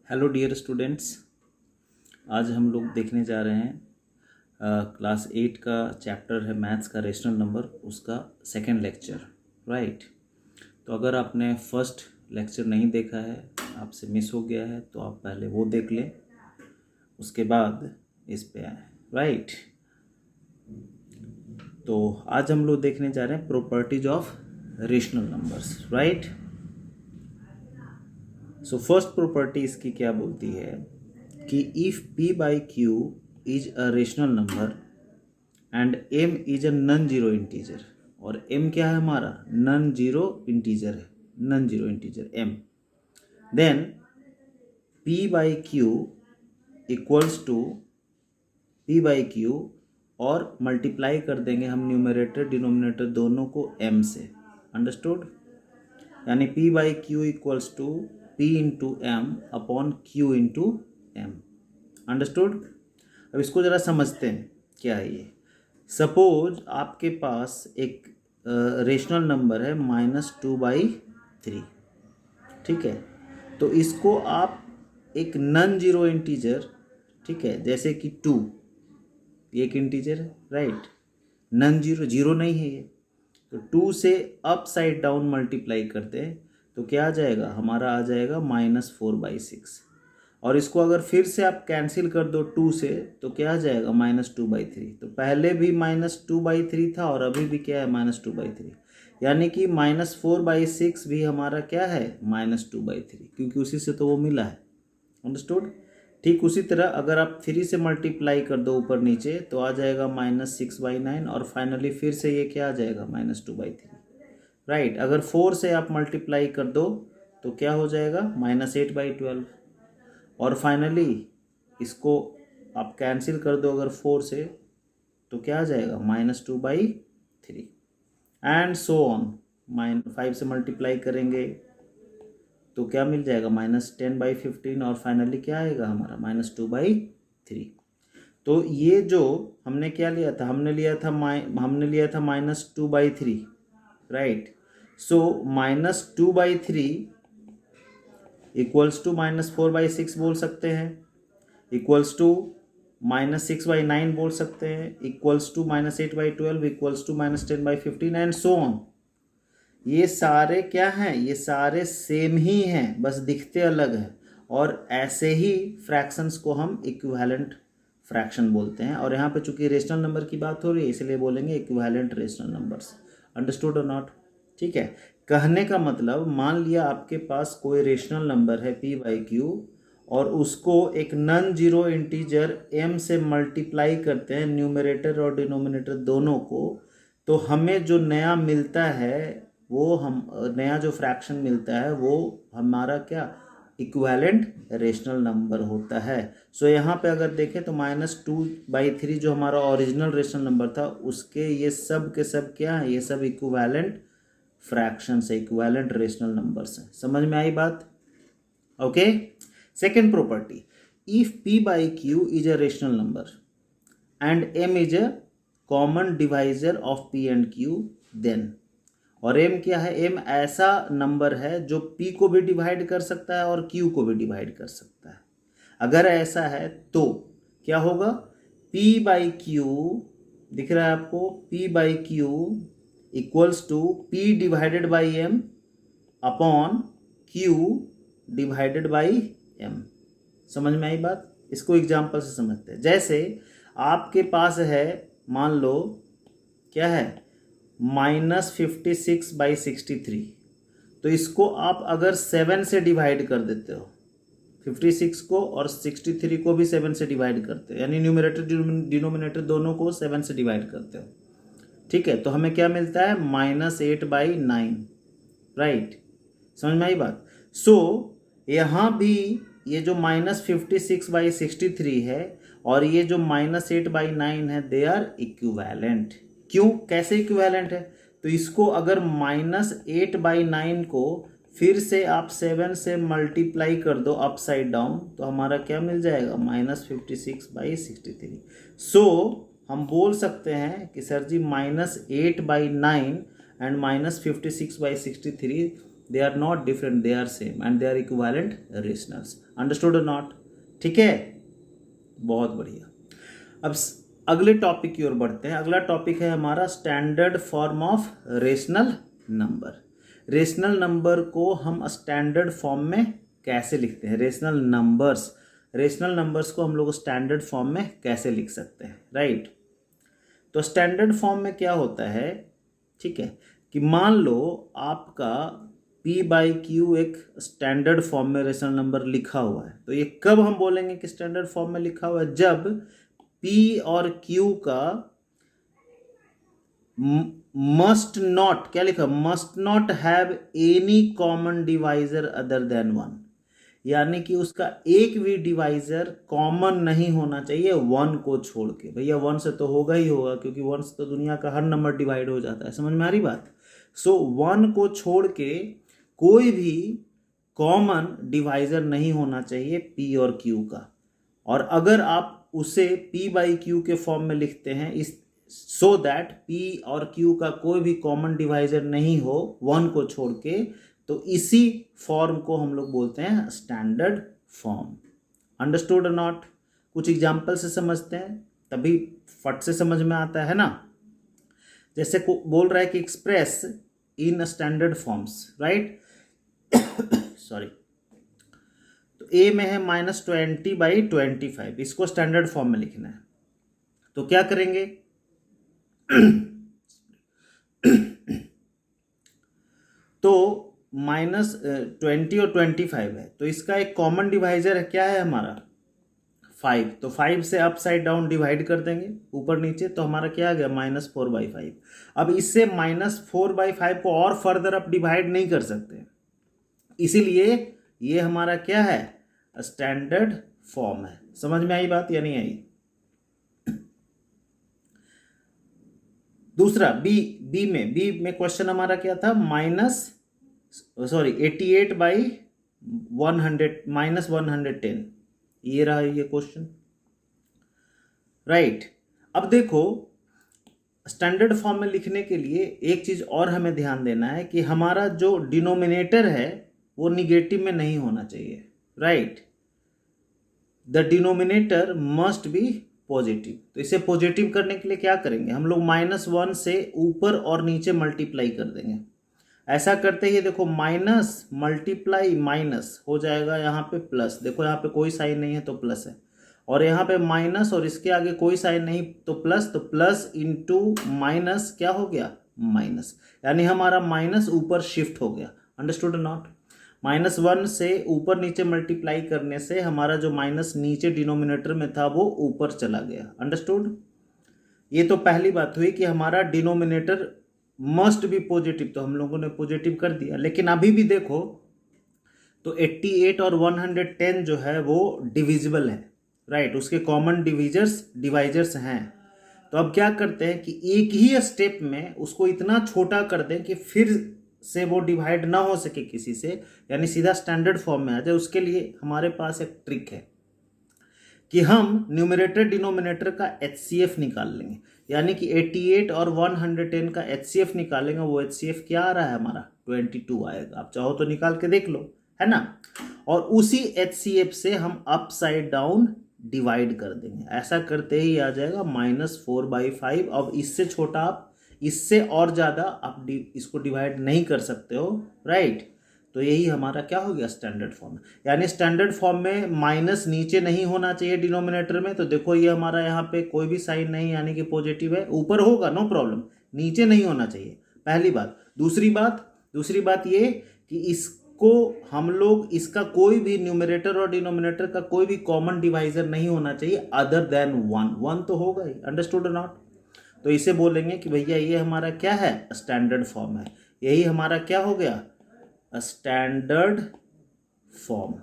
Hello dear students, आज हम लोग देखने जा रहे हैं क्लास 8 का चैप्टर है मैथ्स का रेशनल नंबर, उसका सेकंड लेक्चर। राइट। तो अगर आपने फर्स्ट लेक्चर नहीं देखा है, आपसे मिस हो गया है, तो आप पहले वो देख लें, उसके बाद इस पे आए। राइट। तो आज हम लोग देखने जा रहे हैं properties of rational numbers. Right. So first property इसकी क्या बोलती है कि if p by q is a rational number and m is a non zero integer, और m क्या है हमारा? नॉन जीरो इंटीजर है, non zero integer m, then p by q equals to p by q, और multiply कर देंगे हम numerator denominator दोनों को m से। अंडरस्टूड? यानी p by q equals to p into m upon q into m. Understood? अब इसको ज़रा समझते हैं क्या है ये। सपोज आपके पास एक रेशनल नंबर है -2/3। ठीक है, तो इसको आप एक नॉन जीरो इंटीजर, ठीक है, जैसे कि 2, एक इंटीजर है। राइट। नॉन जीरो, जीरो नहीं है ये, तो 2 से अप साइड डाउन मल्टीप्लाई करते हैं तो क्या आ जाएगा? हमारा आ जाएगा -4/6। और इसको अगर फिर से आप कैंसिल कर दो 2 से, तो क्या आ जाएगा? -2/3। तो पहले भी -2/3 था और अभी भी क्या है? -2/3। यानी कि -4/6 भी हमारा क्या है? -2/3, क्योंकि उसी से तो वो मिला है। अंडरस्टूड? ठीक उसी तरह अगर आप 3 से मल्टीप्लाई कर दो ऊपर नीचे, तो आ जाएगा -6/9, और फाइनली फिर से ये क्या आ जाएगा? -2/3। राइट। अगर 4 से आप मल्टीप्लाई कर दो तो क्या हो जाएगा? -8/12, और फाइनली इसको आप कैंसिल कर दो अगर 4 से, तो क्या आ जाएगा? -2/3, एंड सो ऑन। 5 से मल्टीप्लाई करेंगे तो क्या मिल जाएगा? -10/15, और फाइनली क्या आएगा हमारा? -2/3। तो ये जो हमने क्या लिया था? हमने लिया था -2/3। राइट। सो -2/3 इक्वल्स टू -4/6 बोल सकते हैं, इक्वल्स टू -6/9 बोल सकते हैं, equals to -8/12, equals to -10/15, and so on. ये सारे क्या हैं? ये सारे सेम ही हैं, बस दिखते अलग हैं। और ऐसे ही फ्रैक्शंस को हम इक्विवेलेंट फ्रैक्शन बोलते हैं। और यहाँ पे चूंकि रेशनल नंबर की बात हो रही है, इसलिए बोलेंगे इक्विवेलेंट रेशनल नंबर्स। अंडरस्टूड और नॉट? ठीक है। कहने का मतलब, मान लिया आपके पास कोई रेशनल नंबर है p/q, और उसको एक नॉन जीरो इंटीजर m से मल्टीप्लाई करते हैं, न्यूमरेटर और डिनोमिनेटर दोनों को, तो हमें जो नया मिलता है, वो हम नया जो फ्रैक्शन मिलता है वो हमारा क्या? इक्विवेलेंट रेशनल नंबर होता है। सो यहाँ पे अगर देखें तो -2/3 जो हमारा ओरिजिनल रेशनल नंबर था, उसके ये सब के सब क्या है? ये सब इक्विवेलेंट फ्रैक्शन है, इक्विवेलेंट रेशनल नंबर्स हैं। समझ में आई बात? Okay. Second property, if p/q is a rational number and m is a common divisor of p and q, then, और m क्या है? m ऐसा नंबर है जो p को भी डिवाइड कर सकता है और q को भी डिवाइड कर सकता है। अगर ऐसा है तो क्या होगा? p/q दिख रहा है आपको? p/q equals to p divided by m upon q divided by m। समझ में आई बात? इसको एग्जाम्पल से समझते हैं। जैसे आपके पास है, मान लो क्या है? -56/63, तो इसको आप अगर 7 से डिवाइड कर देते हो, 56 को और 63 को भी 7 से डिवाइड करते हो, यानी न्यूमरेटर डिनोमिनेटर दोनों को 7 से डिवाइड करते हो। ठीक है, तो हमें क्या मिलता है? -8/9। राइट। समझ में आई बात? सो यहाँ भी ये जो -56/63 है और ये जो -8/9 है, दे आर इक्विवेलेंट। क्यों? कैसे इक्विवेलेंट है? तो इसको अगर -8/9 को फिर से आप 7 से मल्टीप्लाई कर दो अपसाइड डाउन, तो हमारा क्या मिल जाएगा? -56/63। सो हम बोल सकते हैं कि sir ji -8/9 and -56/63, they are not different, they are same and they are equivalent rationals. Understood और नॉट? ठीक है, बहुत बढ़िया। अब अगले टॉपिक की ओर बढ़ते हैं। अगला टॉपिक है हमारा standard form of rational number. Rational number को हम स्टैंडर्ड फॉर्म में कैसे लिखते हैं? रेशनल नंबर्स को हम लोग स्टैंडर्ड फॉर्म में कैसे लिख सकते हैं, राइट? तो स्टैंडर्ड फॉर्म में क्या होता है, ठीक है, कि मान लो आपका P बाई क्यू एक स्टैंडर्ड फॉर्म में रेशनल नंबर लिखा हुआ है। तो ये कब हम बोलेंगे कि स्टैंडर्ड फॉर्म में लिखा हुआ है? जब P और Q का मस्ट नॉट, क्या लिखा, must not have any common divisor other than 1, यानी कि उसका एक भी डिवाइजर कॉमन नहीं होना चाहिए 1 को छोड़ के। भैया 1 से तो होगा ही होगा, क्योंकि 1 से तो दुनिया का हर नंबर डिवाइड हो जाता है। समझ में आ रही बात? सो 1 को छोड़ के कोई भी कॉमन डिवाइजर नहीं होना चाहिए P और Q का। और अगर आप उसे P बाई क्यू के फॉर्म में लिखते हैं इस सो दैट P और Q का कोई भी कॉमन डिवाइजर नहीं हो 1 को छोड़ के, तो इसी फॉर्म को हम लोग बोलते हैं स्टैंडर्ड फॉर्म। अंडरस्टूड और नॉट? कुछ एग्जाम्पल से समझते हैं, तभी फट से समझ में आता है ना। जैसे बोल रहा है कि express in standard forms, right? Sorry. तो ए में है -20/25, इसको स्टैंडर्ड फॉर्म में लिखना है। तो क्या करेंगे? तो -20 और 25 है, तो इसका एक कॉमन डिवाइजर क्या है हमारा? 5। तो 5 से अप साइड डाउन डिवाइड कर देंगे ऊपर नीचे, तो हमारा क्या आ गया? -4/5। अब इससे -4/5 को और फर्दर अप डिवाइड नहीं कर सकते, इसीलिए ये हमारा क्या है? स्टैंडर्ड फॉर्म है। समझ में आई बात या नहीं आई? दूसरा बी में क्वेश्चन हमारा क्या था? 88/100 ये रहा ये क्वेश्चन, राइट? अब देखो, स्टैंडर्ड फॉर्म में लिखने के लिए एक चीज और हमें ध्यान देना है कि हमारा जो डिनोमिनेटर है वो निगेटिव में नहीं होना चाहिए, right? The denominator must be positive. तो इसे पॉजिटिव करने के लिए क्या करेंगे? हम लोग -1 से ऊपर और नीचे मल्टीप्लाई कर देंगे। ऐसा करते ही देखो, माइनस मल्टीप्लाई माइनस हो जाएगा यहाँ पे प्लस। देखो यहाँ पे कोई साइन नहीं है तो प्लस है, और यहाँ पे माइनस और इसके आगे कोई साइन नहीं तो प्लस, तो प्लस इंटू माइनस क्या हो गया? माइनस, यानी हमारा माइनस ऊपर शिफ्ट हो गया। Understood not? -1 से ऊपर नीचे मल्टीप्लाई करने से हमारा जो माइनस नीचे डिनोमिनेटर में था वो ऊपर चला गया। अंडरस्टूड? ये तो पहली बात हुई कि हमारा डिनोमिनेटर मस्ट बी पॉजिटिव, तो हम लोगों ने पॉजिटिव कर दिया। लेकिन अभी भी देखो तो 88 और 110 जो है वो डिविजिबल है, राइट? उसके कॉमन डिवाइजर्स हैं। तो अब क्या करते हैं कि एक ही स्टेप में उसको इतना छोटा कर दें कि फिर से वो डिवाइड ना हो सके किसी से, यानी सीधा स्टैंडर्ड फॉर्म में आ जाए। उसके लिए हमारे पास एक ट्रिक है कि हम न्यूमरेटर डिनोमिनेटर का HCF निकाल लेंगे, यानी कि 88 और 110 का HCF निकालेंगे। वो HCF क्या आ रहा है हमारा? 22 आएगा। आप चाहो तो निकाल के देख लो, है ना? और उसी HCF से हम अप साइड डाउन डिवाइड कर देंगे। ऐसा करते ही आ जाएगा -4/5। अब इससे छोटा आप, इससे और ज़्यादा आप इसको डिवाइड नहीं कर सकते हो, राइट? तो यही हमारा क्या हो गया? Standard form. यानी स्टैंडर्ड फॉर्म में माइनस नीचे नहीं होना चाहिए डिनोमिनेटर में। तो देखो ये हमारा यहाँ पे कोई भी साइन नहीं, यानी कि पॉजिटिव है। ऊपर होगा नो प्रॉब्लम, नीचे नहीं होना चाहिए, पहली बात। दूसरी बात ये कि इसको हम लोग, इसका कोई भी न्यूमरेटर और डिनोमिनेटर का कोई भी कॉमन डिवाइजर नहीं होना चाहिए अदर देन 1 तो होगा ही। अंडरस्टूड और नॉट? तो इसे बोलेंगे कि भैया ये हमारा क्या है? स्टैंडर्ड फॉर्म है। यही हमारा क्या हो गया? Standard form.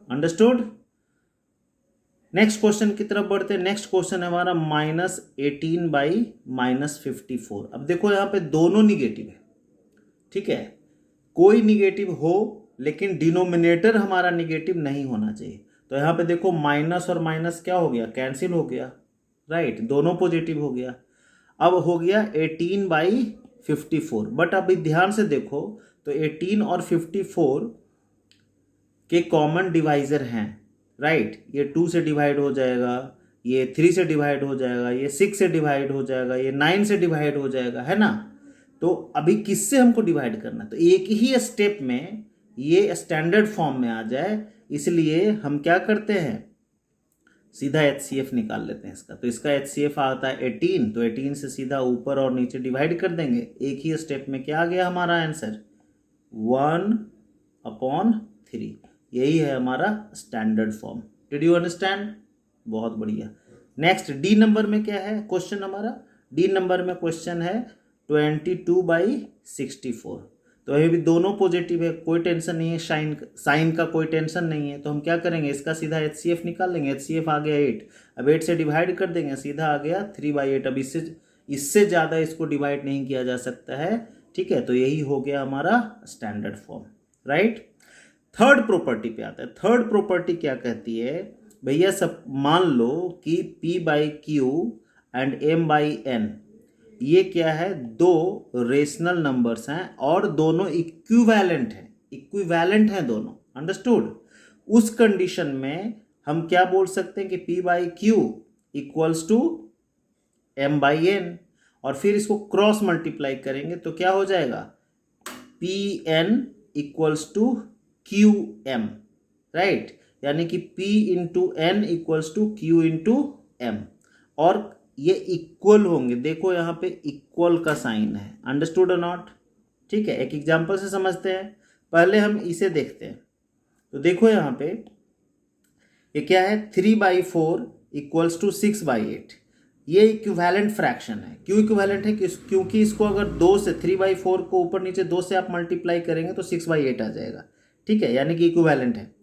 Understood? Next question की तरफ बढ़ते हैं। नेक्स्ट क्वेश्चन है हमारा -18/-54। अब देखो यहाँ पे दोनों निगेटिव है, ठीक है? कोई निगेटिव हो लेकिन डिनोमिनेटर हमारा निगेटिव नहीं होना चाहिए। तो यहाँ पे देखो माइनस और माइनस क्या हो गया? कैंसिल हो गया, राइट? दोनों पॉजिटिव हो गया। अब हो गया 18/54। बट अभी ध्यान से देखो तो 18 और 54 के कॉमन डिवाइज़र हैं, राइट। ये 2 से डिवाइड हो जाएगा, ये 3 से डिवाइड हो जाएगा, ये 6 से डिवाइड हो जाएगा, ये 9 से डिवाइड हो जाएगा, है ना। तो अभी किससे हमको डिवाइड करना, तो एक ही स्टेप में ये स्टैंडर्ड फॉर्म में आ जाए, इसलिए हम क्या करते हैं, सीधा HCF निकाल लेते हैं इसका। तो इसका HCF आता है 18, तो 18 से सीधा ऊपर और नीचे डिवाइड कर देंगे, एक ही स्टेप में। क्या आ गया हमारा आंसर, 1/3। यही है हमारा standard form. Did you understand? बहुत बढ़िया। नेक्स्ट डी नंबर में क्या है क्वेश्चन हमारा, डी नंबर में क्वेश्चन है 22/64। तो अभी भी दोनों पॉजिटिव है, कोई टेंशन नहीं है, साइन का कोई टेंशन नहीं है। तो हम क्या करेंगे, इसका सीधा HCF निकाल लेंगे। HCF आ गया 8, अब 8 से डिवाइड कर देंगे, सीधा आ गया 3/8। अब इससे ज़्यादा इसको डिवाइड नहीं किया जा सकता है, ठीक है। तो यही हो गया हमारा standard form, right. Third property पे आता है। थर्ड प्रॉपर्टी क्या कहती है, भैया सब मान लो कि P/Q एंड M/N ये क्या है, दो रेशनल नंबर्स हैं और दोनों इक्विवेलेंट हैं, इक्विवेलेंट हैं दोनों, अंडरस्टूड। उस कंडीशन में हम क्या बोल सकते हैं कि P/Q इक्वल्स टू M/N, और फिर इसको क्रॉस मल्टीप्लाई करेंगे तो क्या हो जाएगा, Pn equals to QM, right. यानी कि P into N equals to Q into M, और ये इक्वल होंगे। देखो यहाँ पे इक्वल का साइन है, अंडरस्टूड और नॉट, ठीक है। एक एग्जांपल से समझते हैं, पहले हम इसे देखते हैं। तो देखो यहाँ पे ये क्या है, 3/4 इक्वल्स टू 6/8। ये इक्विवेलेंट फ्रैक्शन है। क्यों इक्विवेलेंट है, क्योंकि इसको अगर 2 से 3/4 को ऊपर नीचे 2 से आप मल्टीप्लाई करेंगे तो 6/8 आ जाएगा, ठीक है, यानी कि इक्विवेलेंट है।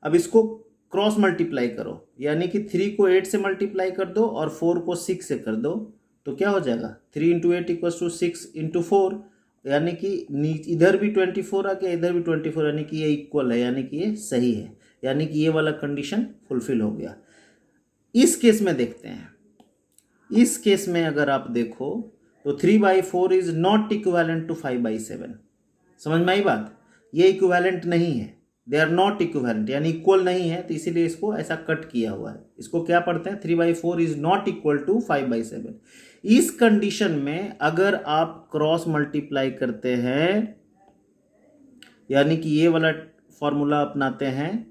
अब इसको क्रॉस मल्टीप्लाई करो, यानी कि 3 को 8 से मल्टीप्लाई कर दो और 4 को 6 से कर दो, तो क्या हो जाएगा, 3 इंटू 8 इक्वल्स टू 6 इंटू 4, यानी कि इधर भी 24 आ गया, इधर भी 24, यानी कि ये इक्वल है, यानी कि ये सही है, यानी कि ये वाला कंडीशन फुलफिल हो गया। इस केस में देखते हैं, इस केस में अगर आप देखो तो 3/4 इज नॉट इक्विवेलेंट टू 5/7। समझ में आई बात, ये इक्विवेलेंट नहीं है, दे आर नॉट इक्विवेलेंट, यानी इक्वल नहीं है, तो इसीलिए इसको ऐसा कट किया हुआ है। इसको क्या पढ़ते हैं, 3/4 इज नॉट इक्वल टू 5/7। इस कंडीशन में अगर आप क्रॉस मल्टीप्लाई करते हैं, यानी कि ये वाला फॉर्मूला अपनाते हैं,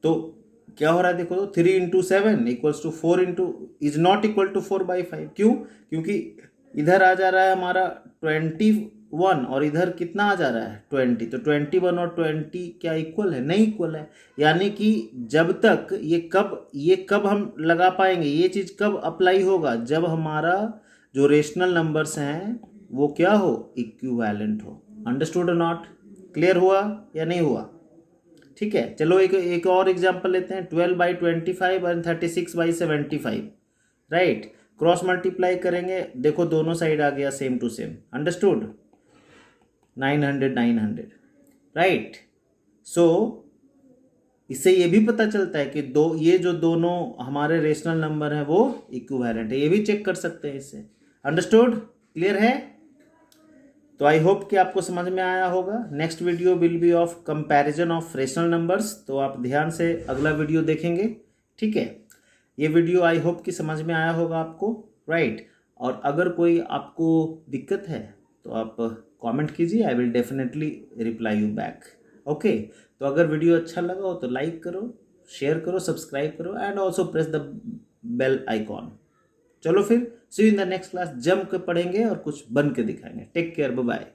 तो क्या हो रहा है, देखो तो 3 into 7 equals to 4 into is not equal to 4/5। क्यों, क्योंकि इधर आ जा रहा है हमारा 21 और इधर कितना आ जा रहा है 20, तो 21 और 20 क्या इक्वल है, नहीं इक्वल है। यानी कि जब तक ये कब हम लगा पाएंगे, ये चीज़ कब अप्लाई होगा, जब हमारा जो रेशनल नंबर्स हैं वो क्या हो, इक्विवेलेंट हो। अंडरस्टूड और नॉट, क्लियर हुआ या नहीं हुआ, ठीक है। चलो एक और एग्जांपल लेते हैं, 12/25 और 36/75, राइट। क्रॉस मल्टीप्लाई करेंगे, देखो दोनों साइड आ गया same to same, understood, 900, right. So इससे ये भी पता चलता है कि ये जो दोनों हमारे रेशनल नंबर हैं वो इक्विवेलेंट है, ये भी चेक कर सकते हैं इससे, अंडरस्टूड, क्लियर है। तो आई होप कि आपको समझ में आया होगा। Next video will be of comparison of rational numbers, तो आप ध्यान से अगला वीडियो देखेंगे, ठीक है। ये वीडियो आई होप कि समझ में आया होगा आपको, राइट। और अगर कोई आपको दिक्कत है तो आप कमेंट कीजिए, I will definitely reply you back, okay. तो अगर वीडियो अच्छा लगा हो तो लाइक करो, शेयर करो, सब्सक्राइब करो and also press the bell icon. चलो फिर see you in the next class, जम के पढ़ेंगे और कुछ बन के दिखाएंगे। Take care, bye bye.